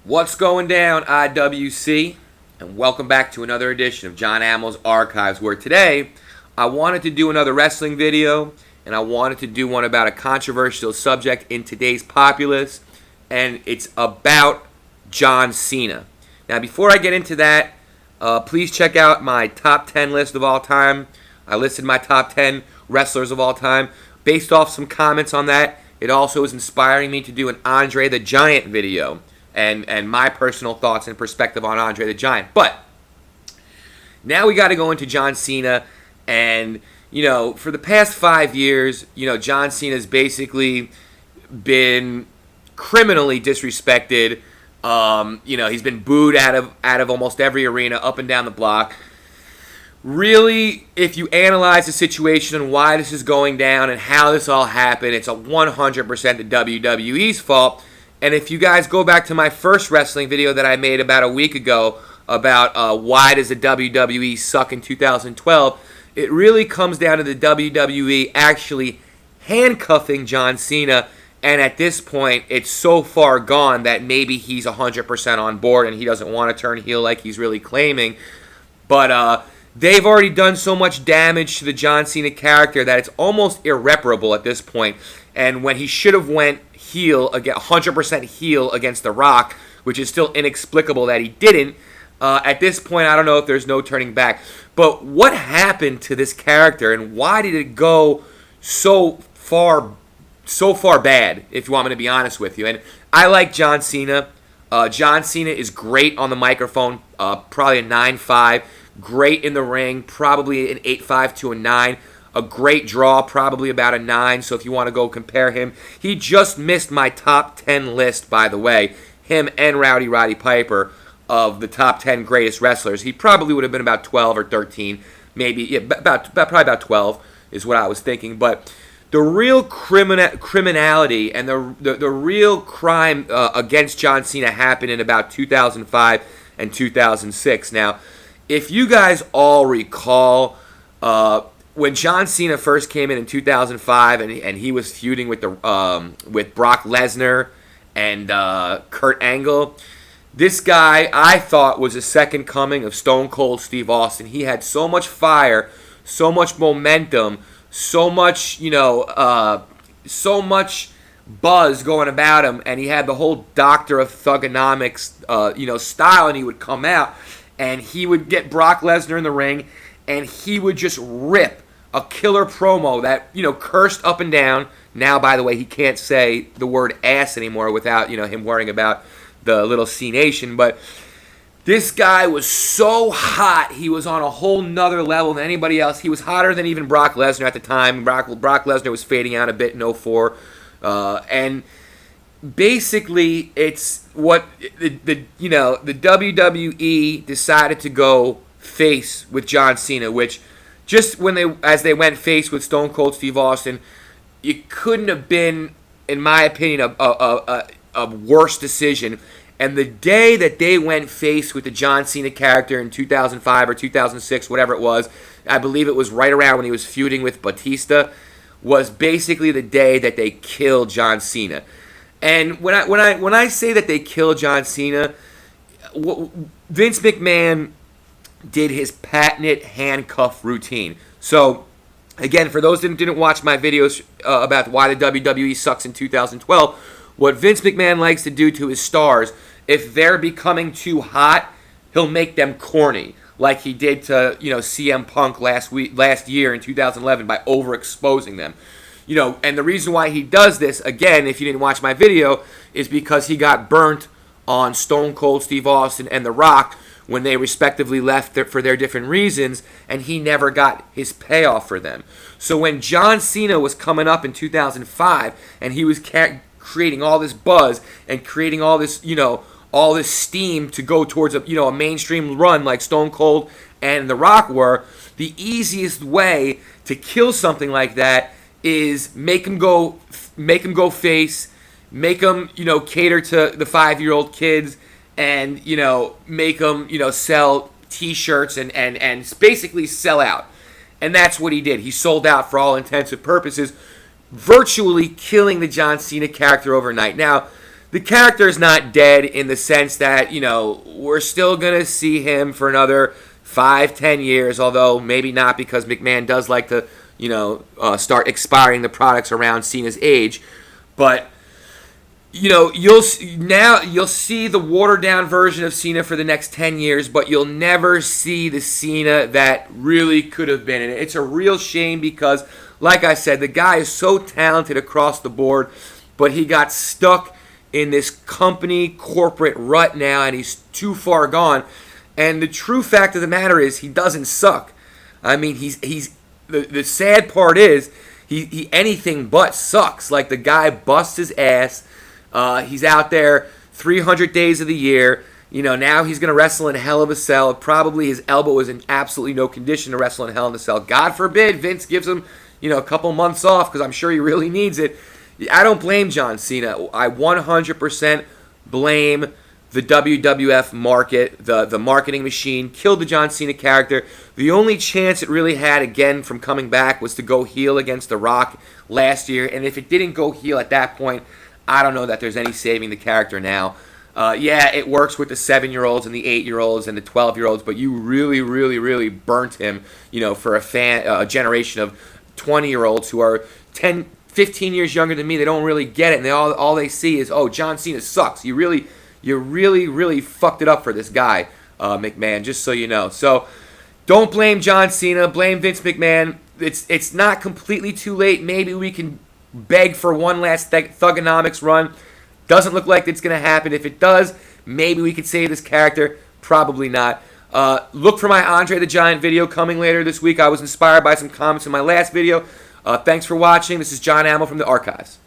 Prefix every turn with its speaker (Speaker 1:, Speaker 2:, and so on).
Speaker 1: What's going down, IWC? And welcome back to another edition of Jon Amo's Archives, where today I wanted to do another wrestling video, and I wanted to do one about a controversial subject in today's populace, and it's about John Cena. Now, before I get into that, please check out my top 10 list of all time. I listed my top 10 wrestlers of all time. Based off some comments on that, it also is inspiring me to do an Andre the Giant video and my personal thoughts and perspective on Andre the Giant. But now we got to go into John Cena. And, for the past 5 years, John Cena's basically been criminally disrespected. He's been booed out of almost every arena up and down the block. Really, if you analyze the situation and why this is going down and how this all happened, it's 100% the WWE's fault. And if you guys go back to my first wrestling video that I made about a week ago about why does the WWE suck in 2012, it really comes down to the WWE actually handcuffing John Cena. And at this point, it's so far gone that maybe he's 100% on board and he doesn't want to turn heel like he's really claiming. But they've already done so much damage to the John Cena character that it's almost irreparable at this point. And when he should have went heel, 100% heel against The Rock, which is still inexplicable that he didn't, at this point, I don't know if there's no turning back. But what happened to this character and why did it go so far bad, if you want me to be honest with you? And I like John Cena. John Cena is great on the microphone, probably a 9.5. Great in the ring, probably an 8.5 to a 9. A great draw, probably about a 9. So if you want to go compare him, he just missed my top 10 list, by the way. Him and Roddy Piper of the top 10 greatest wrestlers. He probably would have been about 12 or 13, maybe. Yeah, probably about 12 is what I was thinking. But the real criminality and the real crime against John Cena happened in about 2005 and 2006. Now, if you guys all recall, when John Cena first came in 2005 and he was feuding with Brock Lesnar and Kurt Angle, this guy I thought was a second coming of Stone Cold Steve Austin. He had so much fire, so much momentum, so much buzz going about him, and he had the whole Doctor of Thugonomics, style, and he would come out and he would get Brock Lesnar in the ring, and he would just rip a killer promo that, cursed up and down. Now, by the way, he can't say the word ass anymore without, him worrying about the little C Nation. But this guy was so hot. He was on a whole nother level than anybody else. He was hotter than even Brock Lesnar at the time. Brock Lesnar was fading out a bit in 2004. And basically, it's what the WWE decided to go face with John Cena, which just as they went face with Stone Cold Steve Austin, it couldn't have been, in my opinion, a worse decision. And the day that they went face with the John Cena character in 2005 or 2006, whatever it was, I believe it was right around when he was feuding with Batista, was basically the day that they killed John Cena. And when I say that they killed John Cena, Vince McMahon did his patented handcuff routine. So, again, for those that didn't watch my videos about why the WWE sucks in 2012, what Vince McMahon likes to do to his stars, if they're becoming too hot, he'll make them corny, like he did to CM Punk last year in 2011 by overexposing them. And the reason why he does this, again, if you didn't watch my video, is because he got burnt on Stone Cold Steve Austin and The Rock when they respectively left for their different reasons, and he never got his payoff for them. So when John Cena was coming up in 2005, and he was creating all this buzz and creating all this, all this steam to go towards a mainstream run like Stone Cold and The Rock were, the easiest way to kill something like that is make him go face, make him cater to the 5-year-old kids, and make him sell T-shirts and basically sell out. And that's what he did. He sold out for all intents and purposes, virtually killing the John Cena character overnight. Now, the character is not dead in the sense that, we're still going to see him for another 5-10 years, although maybe not, because McMahon does like to, start expiring the products around Cena's age. But, you'll see the watered down version of Cena for the next 10 years, but you'll never see the Cena that really could have been. And it's a real shame because, like I said, the guy is so talented across the board, but he got stuck in this company corporate rut now, and he's too far gone. And the true fact of the matter is, he doesn't suck. I mean, the sad part is, he anything but sucks. Like, the guy busts his ass. He's out there 300 days of the year. Now he's going to wrestle in Hell in a Cell. Probably his elbow is in absolutely no condition to wrestle in Hell in a Cell. God forbid Vince gives him, a couple months off, because I'm sure he really needs it. I don't blame John Cena. I 100% blame the WWF market, the marketing machine, killed the John Cena character. The only chance it really had, again, from coming back was to go heel against The Rock last year. And if it didn't go heel at that point, I don't know that there's any saving the character now. Yeah, it works with the 7-year-olds and the 8-year-olds and the 12-year-olds, but you really, really, really burnt him, for a generation of 20-year-olds who are 10, 15 years younger than me. They don't really get it, and all they see is, oh, John Cena sucks. You really, really fucked it up for this guy, McMahon, just so you know. So don't blame John Cena. Blame Vince McMahon. It's not completely too late. Maybe we can beg for one last Thugonomics run. Doesn't look like it's going to happen. If it does, maybe we could save this character. Probably not. Look for my Andre the Giant video coming later this week. I was inspired by some comments in my last video. Thanks for watching. This is Jon Amo from the Archives.